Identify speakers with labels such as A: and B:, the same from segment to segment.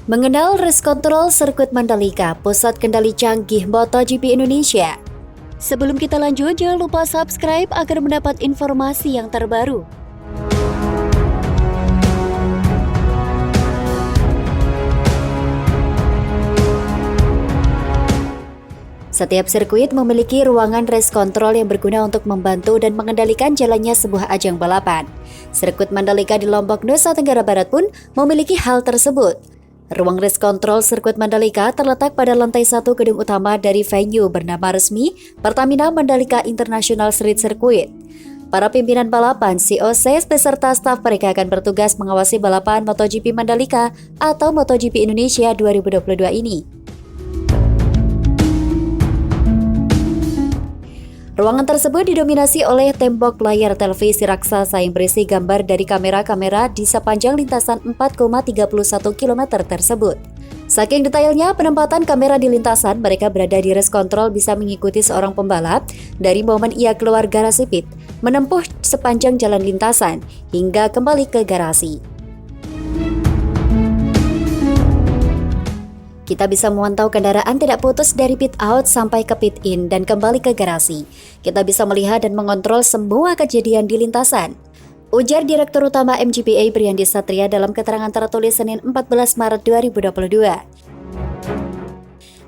A: Mengenal race control sirkuit Mandalika, pusat kendali canggih MotoGP Indonesia. Sebelum kita lanjut, jangan lupa subscribe agar mendapat informasi yang terbaru. Setiap sirkuit memiliki ruangan race control yang berguna untuk membantu dan mengendalikan jalannya sebuah ajang balapan. Sirkuit Mandalika di Lombok, Nusa Tenggara Barat pun memiliki hal tersebut. Ruang race control sirkuit Mandalika terletak pada lantai 1 gedung utama dari venue bernama resmi Pertamina Mandalika International Street Circuit. Para pimpinan balapan, COC, beserta staf mereka akan bertugas mengawasi balapan MotoGP Mandalika atau MotoGP Indonesia 2022 ini. Ruangan tersebut didominasi oleh tembok layar televisi raksasa yang berisi gambar dari kamera-kamera di sepanjang lintasan 4,31 km tersebut. Saking detailnya penempatan kamera di lintasan, mereka berada di race control bisa mengikuti seorang pembalap dari momen ia keluar garasi pit, menempuh sepanjang jalan lintasan, hingga kembali ke garasi. Kita bisa memantau kendaraan tidak putus dari pit out sampai ke pit in dan kembali ke garasi. Kita bisa melihat dan mengontrol semua kejadian di lintasan. Ujar Direktur Utama MGPA Priyandi Satria dalam keterangan tertulis Senin 14 Maret 2022.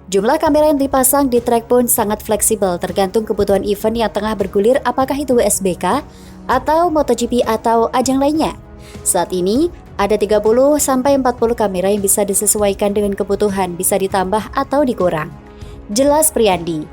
A: Jumlah kamera yang dipasang di trek pun sangat fleksibel tergantung kebutuhan event yang tengah bergulir, apakah itu WSBK atau MotoGP atau ajang lainnya. Saat ini, ada 30-40 kamera yang bisa disesuaikan dengan kebutuhan, bisa ditambah atau dikurang. Jelas Priyandi.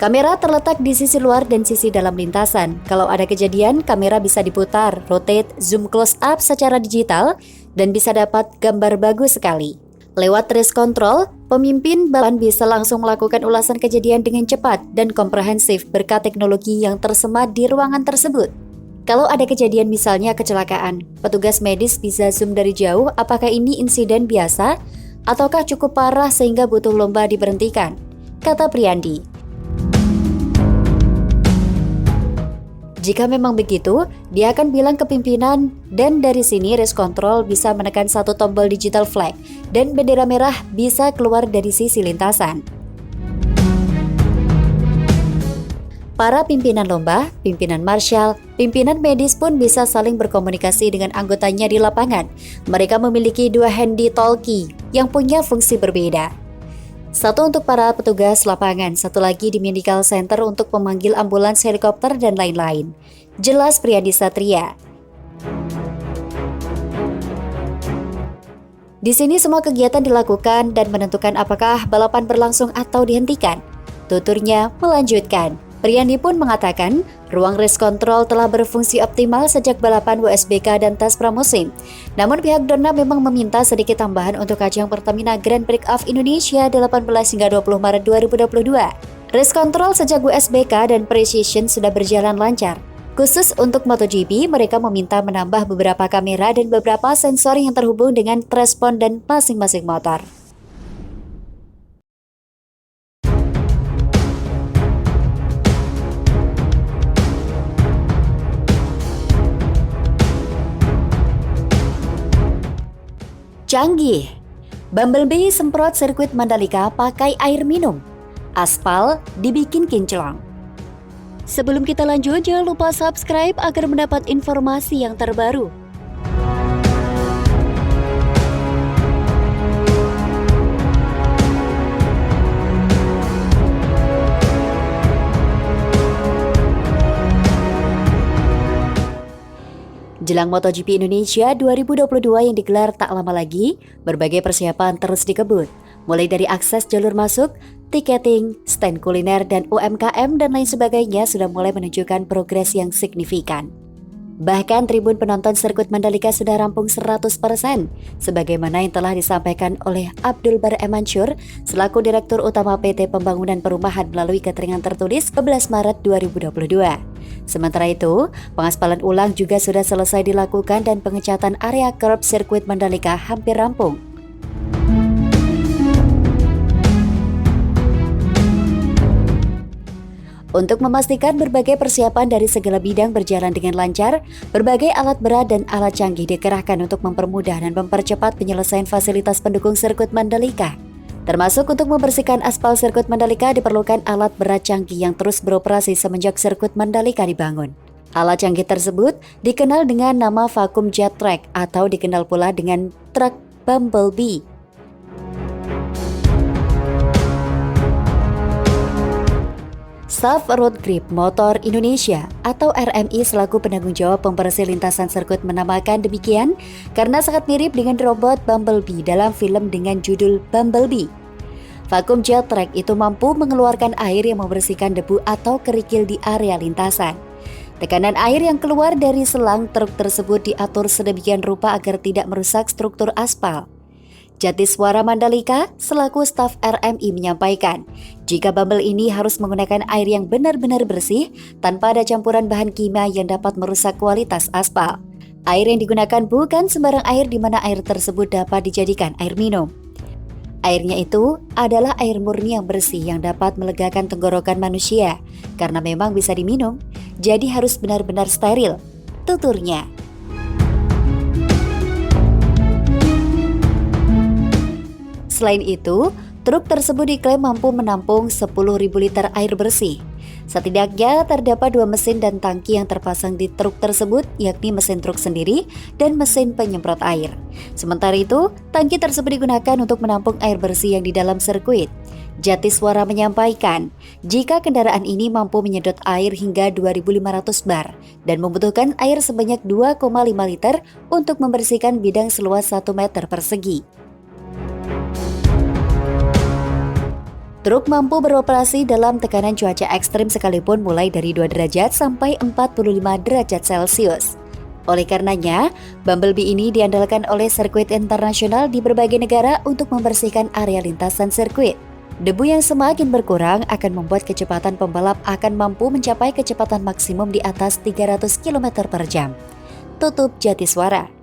A: Kamera terletak di sisi luar dan sisi dalam lintasan. Kalau ada kejadian, kamera bisa diputar, rotate, zoom close up secara digital, dan bisa dapat gambar bagus sekali. Lewat race control, pemimpin balapan bisa langsung melakukan ulasan kejadian dengan cepat dan komprehensif berkat teknologi yang tersemat di ruangan tersebut. Kalau ada kejadian misalnya kecelakaan, petugas medis bisa zoom dari jauh apakah ini insiden biasa ataukah cukup parah sehingga butuh lomba diberhentikan, kata Priyandi. Jika memang begitu, dia akan bilang ke pimpinan dan dari sini race control bisa menekan satu tombol digital flag dan bendera merah bisa keluar dari sisi lintasan. Para pimpinan lomba, pimpinan marshal, pimpinan medis pun bisa saling berkomunikasi dengan anggotanya di lapangan. Mereka memiliki 2 handy talkie yang punya fungsi berbeda. Satu untuk para petugas lapangan, satu lagi di medical center untuk memanggil ambulans, helikopter, dan lain-lain. Jelas Priyandi Satria. Di sini semua kegiatan dilakukan dan menentukan apakah balapan berlangsung atau dihentikan. Tuturnya melanjutkan. Priyandi pun mengatakan, ruang race control telah berfungsi optimal sejak balapan WSBK dan tes pramusim. Namun pihak Dorna memang meminta sedikit tambahan untuk ajang Pertamina Grand Prix of Indonesia 18 hingga 20 Maret 2022. Race control sejak WSBK dan Precision sudah berjalan lancar. Khusus untuk MotoGP, mereka meminta menambah beberapa kamera dan beberapa sensor yang terhubung dengan respon dan masing-masing motor. Canggih, Bumblebee semprot sirkuit Mandalika pakai air minum. Aspal dibikin kinclong. Sebelum kita lanjut, jangan lupa subscribe agar mendapat informasi yang terbaru. Jelang MotoGP Indonesia 2022 yang digelar tak lama lagi, berbagai persiapan terus dikebut. Mulai dari akses jalur masuk, tiketing, stand kuliner, dan UMKM dan lain sebagainya sudah mulai menunjukkan progres yang signifikan. Bahkan tribun penonton sirkuit Mandalika sudah rampung 100%, sebagaimana yang telah disampaikan oleh Abdul Bar Emansur selaku Direktur Utama PT Pembangunan Perumahan melalui keterangan tertulis 11 Maret 2022. Sementara itu, pengaspalan ulang juga sudah selesai dilakukan dan pengecatan area curb sirkuit Mandalika hampir rampung. Untuk memastikan berbagai persiapan dari segala bidang berjalan dengan lancar, berbagai alat berat dan alat canggih dikerahkan untuk mempermudah dan mempercepat penyelesaian fasilitas pendukung sirkuit Mandalika. Termasuk untuk membersihkan aspal sirkuit Mandalika diperlukan alat berat canggih yang terus beroperasi semenjak sirkuit Mandalika dibangun. Alat canggih tersebut dikenal dengan nama vacuum jet track atau dikenal pula dengan truk Bumblebee. Staff Road Grip Motor Indonesia atau RMI selaku penanggung jawab pembersih lintasan sirkuit menamakan demikian karena sangat mirip dengan robot Bumblebee dalam film dengan judul Bumblebee. Vacuum jet track itu mampu mengeluarkan air yang membersihkan debu atau kerikil di area lintasan. Tekanan air yang keluar dari selang truk tersebut diatur sedemikian rupa agar tidak merusak struktur aspal. Jatiswara Mandalika selaku staf RMI menyampaikan, jika Bumble ini harus menggunakan air yang benar-benar bersih tanpa ada campuran bahan kimia yang dapat merusak kualitas aspal. Air yang digunakan bukan sembarang air di mana air tersebut dapat dijadikan air minum. Airnya itu adalah air murni yang bersih yang dapat melegakan tenggorokan manusia karena memang bisa diminum, jadi harus benar-benar steril, tuturnya. Selain itu, truk tersebut diklaim mampu menampung 10.000 liter air bersih. Setidaknya terdapat 2 mesin dan tangki yang terpasang di truk tersebut, yakni mesin truk sendiri dan mesin penyemprot air. Sementara itu, tangki tersebut digunakan untuk menampung air bersih yang di dalam sirkuit. Jatiswara menyampaikan, jika kendaraan ini mampu menyedot air hingga 2.500 bar dan membutuhkan air sebanyak 2,5 liter untuk membersihkan bidang seluas 1 meter persegi. Truk mampu beroperasi dalam tekanan cuaca ekstrim sekalipun mulai dari 2 derajat sampai 45 derajat Celcius. Oleh karenanya, Bumblebee ini diandalkan oleh sirkuit internasional di berbagai negara untuk membersihkan area lintasan sirkuit. Debu yang semakin berkurang akan membuat kecepatan pembalap akan mampu mencapai kecepatan maksimum di atas 300 km per jam. Tutup Jatiswara.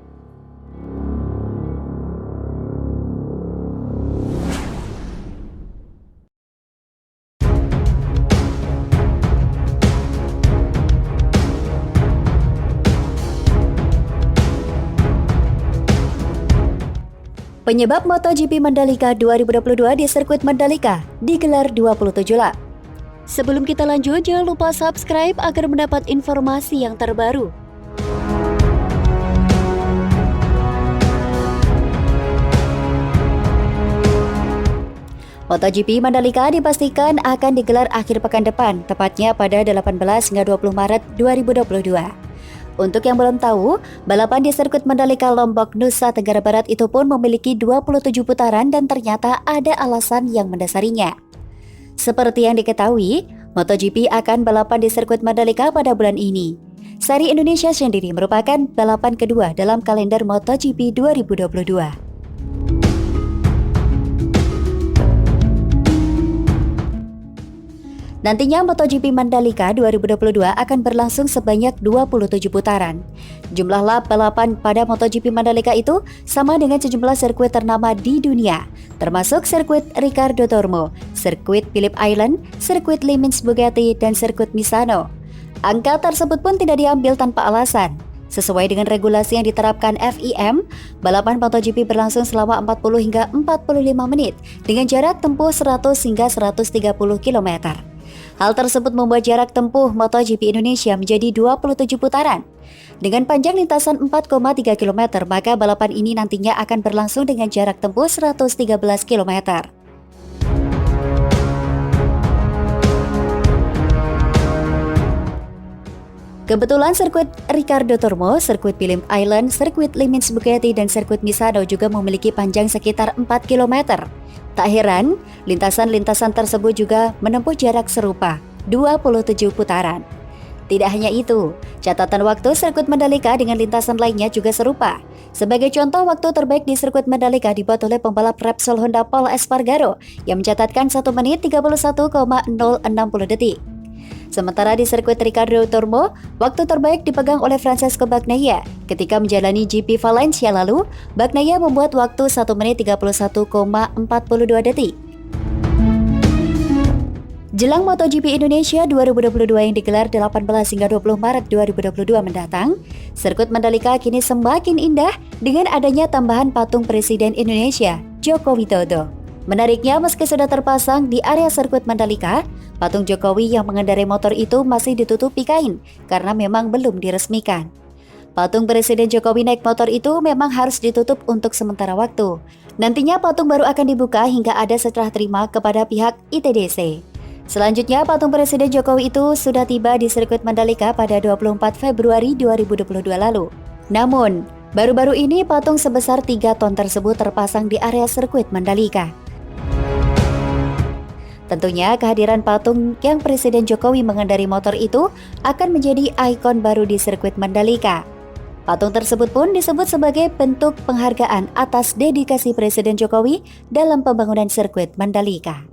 A: Penyebab MotoGP Mandalika 2022 di sirkuit Mandalika digelar 27 lap. Sebelum kita lanjut, jangan lupa subscribe agar mendapat informasi yang terbaru. MotoGP Mandalika dipastikan akan digelar akhir pekan depan, tepatnya pada 18 hingga 20 Maret 2022. Untuk yang belum tahu, balapan di sirkuit Mandalika Lombok, Nusa Tenggara Barat itu pun memiliki 27 putaran dan ternyata ada alasan yang mendasarinya. Seperti yang diketahui, MotoGP akan balapan di sirkuit Mandalika pada bulan ini. Seri Indonesia sendiri merupakan balapan kedua dalam kalender MotoGP 2022. Nantinya MotoGP Mandalika 2022 akan berlangsung sebanyak 27 putaran. Jumlah lap balapan pada MotoGP Mandalika itu sama dengan sejumlah sirkuit ternama di dunia, termasuk sirkuit Ricardo Tormo, sirkuit Phillip Island, sirkuit Le Mans Bugatti, dan sirkuit Misano. Angka tersebut pun tidak diambil tanpa alasan. Sesuai dengan regulasi yang diterapkan FIM, balapan MotoGP berlangsung selama 40 hingga 45 menit dengan jarak tempuh 100 hingga 130 km. Hal tersebut membuat jarak tempuh MotoGP Indonesia menjadi 27 putaran. Dengan panjang lintasan 4,3 km, maka balapan ini nantinya akan berlangsung dengan jarak tempuh 113 km. Kebetulan sirkuit Ricardo Tormo, sirkuit Phillip Island, sirkuit Le Mans Bugatti, dan sirkuit Misano juga memiliki panjang sekitar 4 km. Tak heran, lintasan-lintasan tersebut juga menempuh jarak serupa, 27 putaran. Tidak hanya itu, catatan waktu sirkuit Mandalika dengan lintasan lainnya juga serupa. Sebagai contoh, waktu terbaik di sirkuit Mandalika dibuat oleh pembalap Repsol Honda Pol Espargaro yang mencatatkan 1 menit 31,060 detik. Sementara di sirkuit Ricardo Tormo, waktu terbaik dipegang oleh Francesco Bagnaia. Ketika menjalani GP Valencia lalu, Bagnaia membuat waktu 1 menit 31,42 detik. Jelang MotoGP Indonesia 2022 yang digelar 18 hingga 20 Maret 2022 mendatang, sirkuit Mandalika kini semakin indah dengan adanya tambahan patung Presiden Indonesia, Joko Widodo. Menariknya, meski sudah terpasang di area sirkuit Mandalika, patung Jokowi yang mengendarai motor itu masih ditutupi kain karena memang belum diresmikan. Patung Presiden Jokowi naik motor itu memang harus ditutup untuk sementara waktu. Nantinya patung baru akan dibuka hingga ada serah terima kepada pihak ITDC. Selanjutnya, patung Presiden Jokowi itu sudah tiba di sirkuit Mandalika pada 24 Februari 2022 lalu. Namun, baru-baru ini patung sebesar 3 ton tersebut terpasang di area sirkuit Mandalika. Tentunya kehadiran patung yang Presiden Jokowi mengendari motor itu akan menjadi ikon baru di sirkuit Mandalika. Patung tersebut pun disebut sebagai bentuk penghargaan atas dedikasi Presiden Jokowi dalam pembangunan sirkuit Mandalika.